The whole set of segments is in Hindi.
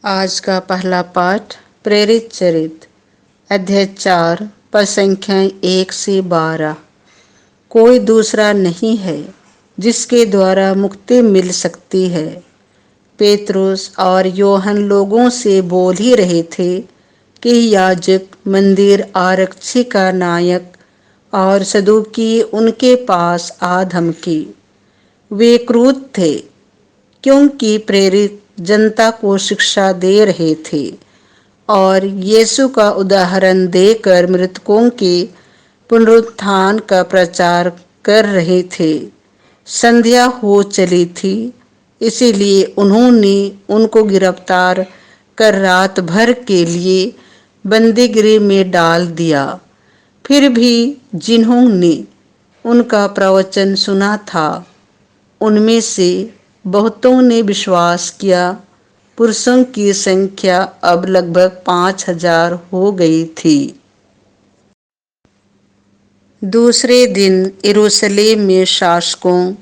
आज का पहला पाठ प्रेरित चरित अध्याय 4 पद संख्याएं 1 से 12। कोई दूसरा नहीं है जिसके द्वारा मुक्ति मिल सकती है। पेतरुस और योहन लोगों से बोल ही रहे थे कि याजक, मंदिर आरक्षी का नायक और सदूकी उनके पास आ धमकी। वे क्रुद्ध थे क्योंकि प्रेरित जनता को शिक्षा दे रहे थे और यीशु का उदाहरण देकर मृतकों के पुनरुत्थान का प्रचार कर रहे थे। संध्या हो चली थी, इसीलिए उन्होंने उनको गिरफ्तार कर रात भर के लिए बंदीगृह में डाल दिया। फिर भी जिन्होंने उनका प्रवचन सुना था उनमें से बहुतों ने विश्वास किया। पुरुषों की संख्या अब लगभग 5,000 हो गई थी। दूसरे दिन यरूशलेम में शासकों,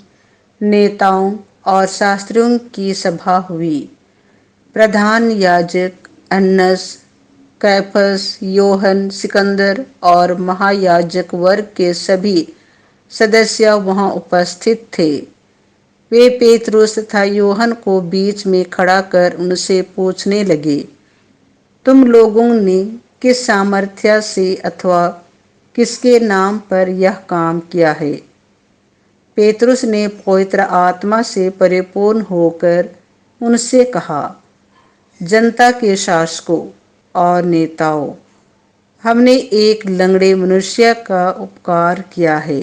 नेताओं और शास्त्रियों की सभा हुई। प्रधान याजक अन्नस, कैफस, योहन, सिकंदर और महायाजक वर्ग के सभी सदस्य वहां उपस्थित थे। वे पेतरुस तथा योहन को बीच में खड़ा कर उनसे पूछने लगे, तुम लोगों ने किस सामर्थ्य से अथवा किसके नाम पर यह काम किया है? पेतरुस ने पवित्र आत्मा से परिपूर्ण होकर उनसे कहा, जनता के शासकों और नेताओं, हमने एक लंगड़े मनुष्य का उपकार किया है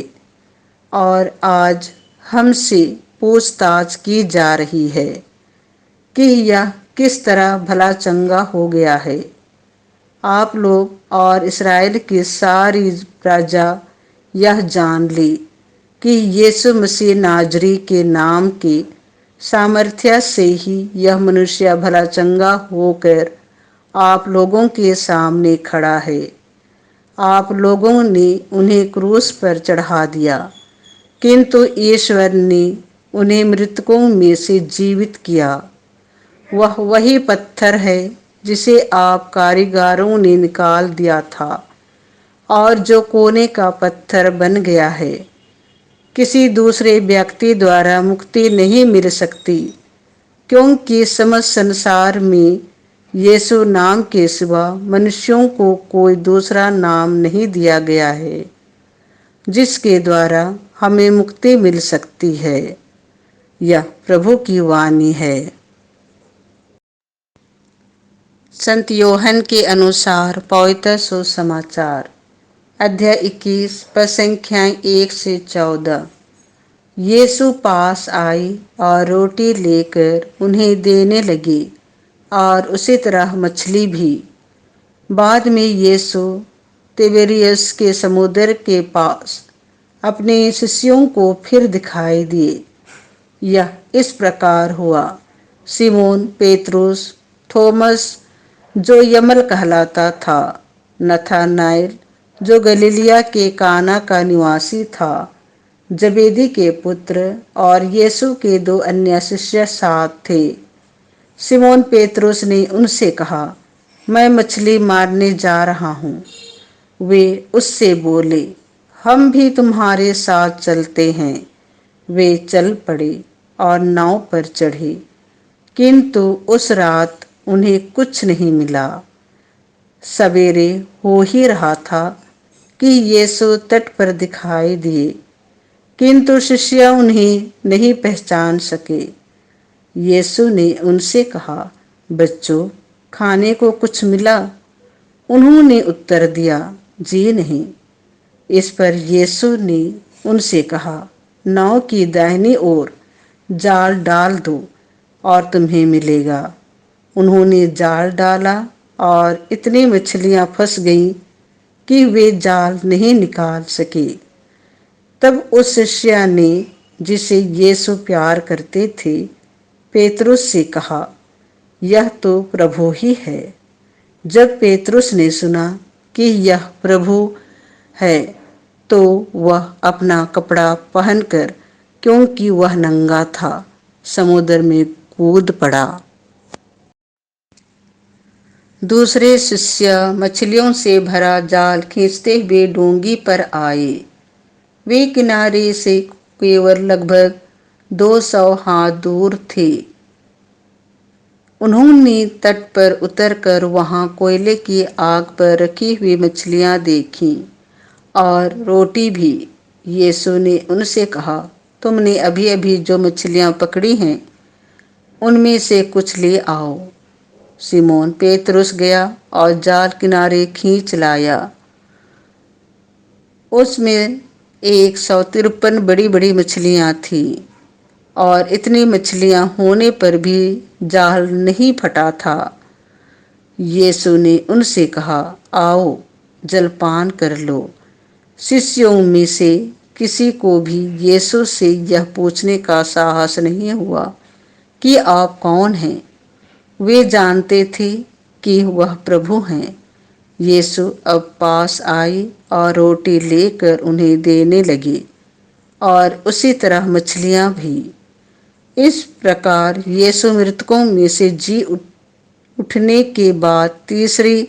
और आज हमसे पूछताछ की जा रही है कि यह किस तरह भला चंगा हो गया है। आप लोग और इस्राएल की सारी प्रजा यह जान ले कि यीशु मसीह नाजरी के नाम के सामर्थ्य से ही यह मनुष्य भला चंगा होकर आप लोगों के सामने खड़ा है। आप लोगों ने उन्हें क्रूस पर चढ़ा दिया, किंतु ईश्वर ने उन्हें मृतकों में से जीवित किया। वह वही पत्थर है जिसे आप कारीगरों ने निकाल दिया था और जो कोने का पत्थर बन गया है। किसी दूसरे व्यक्ति द्वारा मुक्ति नहीं मिल सकती, क्योंकि समस्त संसार में यीशु नाम के सिवा मनुष्यों को कोई दूसरा नाम नहीं दिया गया है जिसके द्वारा हमें मुक्ति मिल सकती है। यह प्रभु की वाणी है। संत योहन के अनुसार पवित्र सुसमाचार अध्याय 21 पद संख्याएं 1 से 14। यीशु पास आई और रोटी लेकर उन्हें देने लगी और उसी तरह मछली भी। बाद में यीशु तिबेरियस के समुद्र के पास अपने शिष्यों को फिर दिखाई दिए। यह इस प्रकार हुआ, सिमोन पेतरुस, थोमस जो यमल कहलाता था, नथानाएल जो गलीलिया के काना का निवासी था, जबेदी के पुत्र और यीशु के 2 अन्य शिष्य साथ थे। सिमोन पेतरुस ने उनसे कहा, मैं मछली मारने जा रहा हूँ। वे उससे बोले, हम भी तुम्हारे साथ चलते हैं। वे चल पड़े और नाव पर चढ़े, किंतु उस रात उन्हें कुछ नहीं मिला। सवेरे हो ही रहा था कि यीशु तट पर दिखाई दिए, किंतु शिष्य उन्हें नहीं पहचान सके। यीशु ने उनसे कहा, बच्चों, खाने को कुछ मिला? उन्होंने उत्तर दिया, जी नहीं। इस पर यीशु ने उनसे कहा, नाव की दाहिनी ओर जाल डाल दो और तुम्हें मिलेगा। उन्होंने जाल डाला और इतनी मछलियां फंस गईं कि वे जाल नहीं निकाल सके। तब उस शिष्य ने, जिसे यीशु प्यार करते थे, पेतरुस से कहा, यह तो प्रभु ही है। जब पेतरुस ने सुना कि यह प्रभु है तो वह अपना कपड़ा पहनकर, क्योंकि वह नंगा था, समुद्र में कूद पड़ा। दूसरे शिष्य मछलियों से भरा जाल खींचते हुए डोंगी पर आए। वे किनारे से केवल लगभग 200 हाथ दूर थे। उन्होंने तट पर उतरकर वहां कोयले की आग पर रखी हुई मछलियां देखीं और रोटी भी। यीशु ने उनसे कहा, तुमने अभी अभी जो मछलियां पकड़ी हैं उनमें से कुछ ले आओ। सिमोन पेतरुस गया और जाल किनारे खींच लाया। उसमें 153 बड़ी बड़ी मछलियां थीं और इतनी मछलियां होने पर भी जाल नहीं फटा था। यीशु ने उनसे कहा, आओ जलपान कर लो। शिष्यों में से किसी को भी यीशु से यह पूछने का साहस नहीं हुआ कि आप कौन हैं। वे जानते थे कि वह प्रभु हैं। यीशु अब पास आए और रोटी लेकर उन्हें देने लगे और उसी तरह मछलियां भी। इस प्रकार यीशु मृतकों में से जी उठने के बाद तीसरी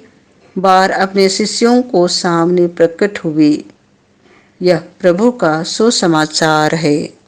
बार अपने शिष्यों को सामने प्रकट हुए। यह प्रभु का सुसमाचार है।